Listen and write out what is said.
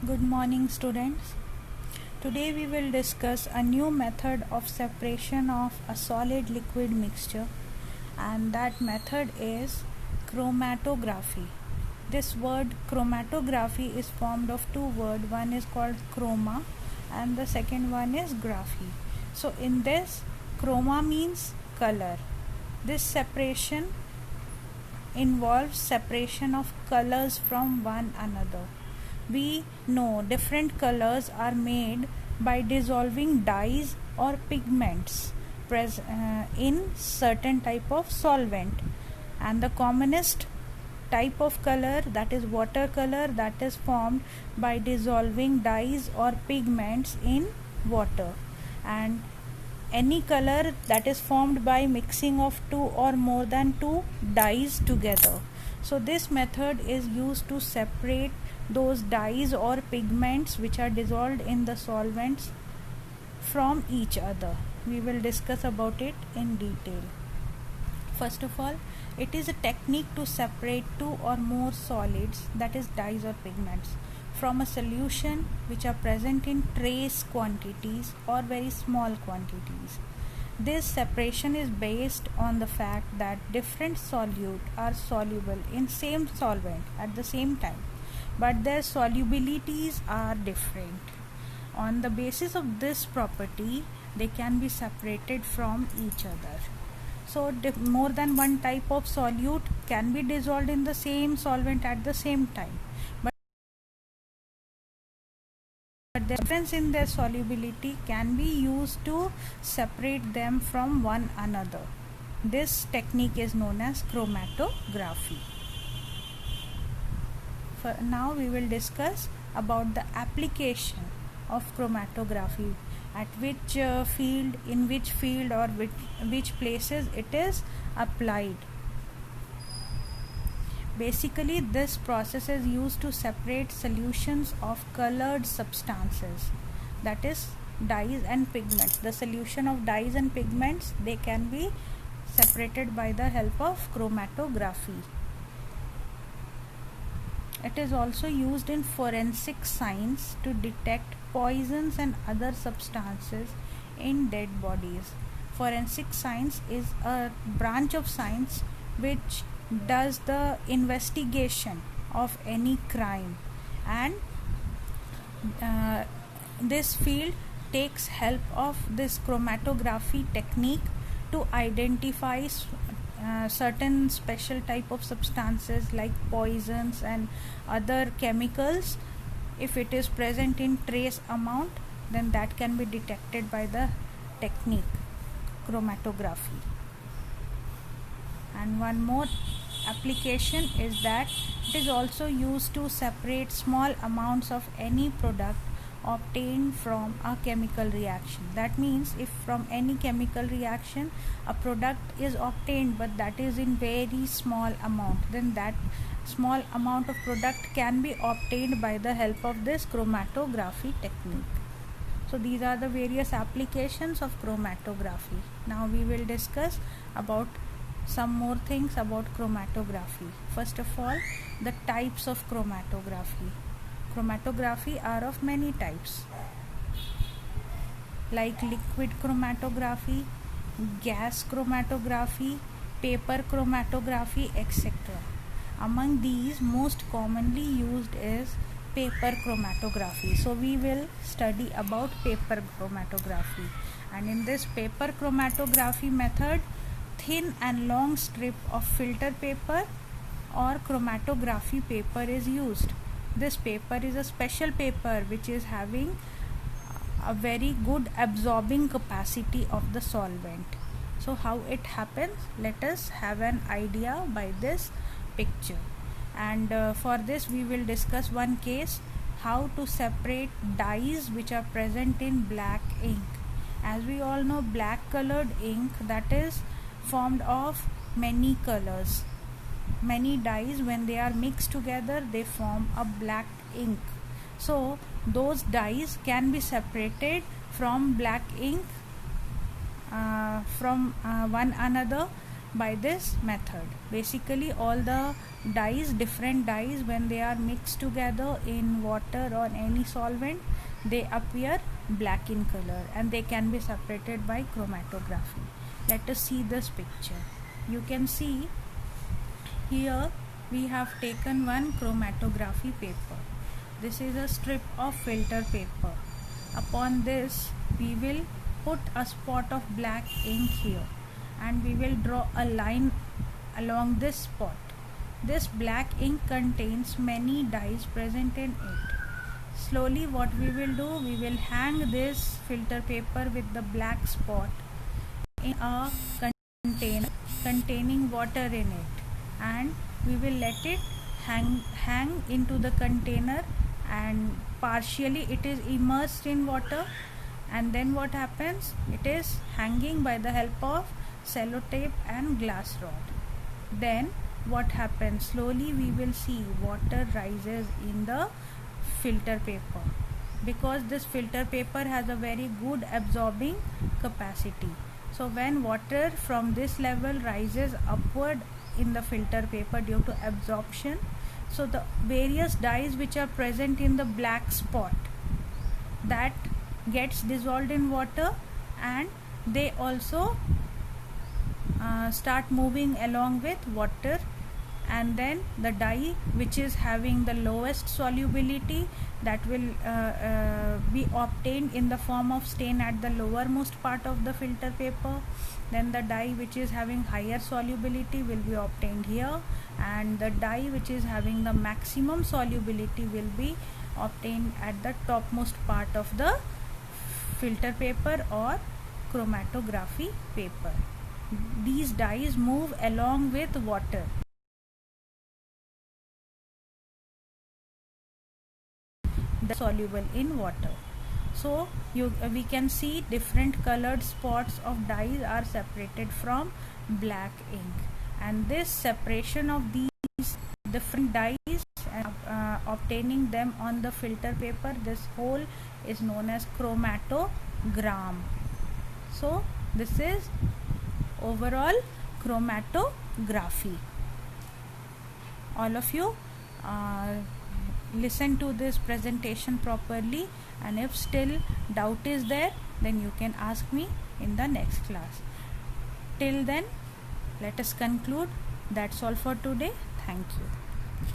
Good morning, students. Today we will discuss a new method of separation of a solid liquid mixture, and that method is chromatography. This word chromatography is formed of two words. One is called chroma and the second one is graphy. So in this, chroma means color. This separation involves separation of colors from one another. We know different colors are made by dissolving dyes or pigments in certain type of solvent, and the commonest type of color, that is watercolor, that is formed by dissolving dyes or pigments in water, and any color that is formed by mixing of two or more than two dyes together. So this method is used to separate those dyes or pigments which are dissolved in the solvents from each other. We will discuss about it in detail. First of all, it is a technique to separate two or more solids, that is dyes or pigments, from a solution which are present in trace quantities or very small quantities. This separation is based on the fact that different solutes are soluble in same solvent at the same time, but their solubilities are different. On the basis of this property, they can be separated from each other. So more than one type of solute can be dissolved in the same solvent at the same time, but the difference in their solubility can be used to separate them from one another. This technique is known as chromatography. Now we will discuss about the application of chromatography, at which field, in which field or which places it is applied. Basically, this process is used to separate solutions of colored substances, that is dyes and pigments. The solution of dyes and pigments, they can be separated by the help of chromatography. It is also used in forensic science to detect poisons and other substances in dead bodies. Forensic science is a branch of science which does the investigation of any crime, and this field takes help of this chromatography technique to identify certain special type of substances like poisons and other chemicals. If it is present in trace amount, then that can be detected by the technique chromatography. And one more application is that it is also used to separate small amounts of any product obtained from a chemical reaction. That means if from any chemical reaction a product is obtained but that is in very small amount, then that small amount of product can be obtained by the help of this chromatography technique. So these are the various applications of chromatography. Now we will discuss about some more things about chromatography. First of all, the types of chromatography. Chromatography are of many types, like liquid chromatography, gas chromatography, paper chromatography, etc. Among these, most commonly used is paper chromatography. So we will study about paper chromatography, and in this paper chromatography method, thin and long strip of filter paper or chromatography paper is used. This paper is a special paper which is having a very good absorbing capacity of the solvent. So how it happens? Let us have an idea by this picture. And for this we will discuss one case, how to separate dyes which are present in black ink. As we all know, black colored ink, that is formed of many colors. Many dyes, when they are mixed together, they form a black ink. So those dyes can be separated from black ink from one another by this method. Basically all the dyes, different dyes, when they are mixed together in water or any solvent, they appear black in color and they can be separated by chromatography. Let us see this picture. You can see here we have taken one chromatography paper. This is a strip of filter paper. Upon this we will put a spot of black ink here and we will draw a line along this spot. This black ink contains many dyes present in it. Slowly what we will do, we will hang this filter paper with the black spot in a container containing water in it, and we will let it hang into the container, and partially it is immersed in water, and then what happens, it is hanging by the help of sellotape and glass rod. Then what happens, slowly we will see water rises in the filter paper, because this filter paper has a very good absorbing capacity. So when water from this level rises upward in the filter paper due to absorption, so the various dyes which are present in the black spot, that gets dissolved in water, and they also start moving along with water, and then the dye which is having the lowest solubility, that will be obtained in the form of stain at the lowermost part of the filter paper. Then the dye which is having higher solubility will be obtained here, and the dye which is having the maximum solubility will be obtained at the topmost part of the filter paper or chromatography paper. These dyes move along with water. Soluble in water. So we can see different colored spots of dyes are separated from black ink, and this separation of these different dyes and obtaining them on the filter paper, this whole is known as chromatogram. So this is overall chromatography. All of you listen to this presentation properly, and if still doubt is there, then you can ask me in the next class. Till then, let us conclude. That's all for today. Thank you.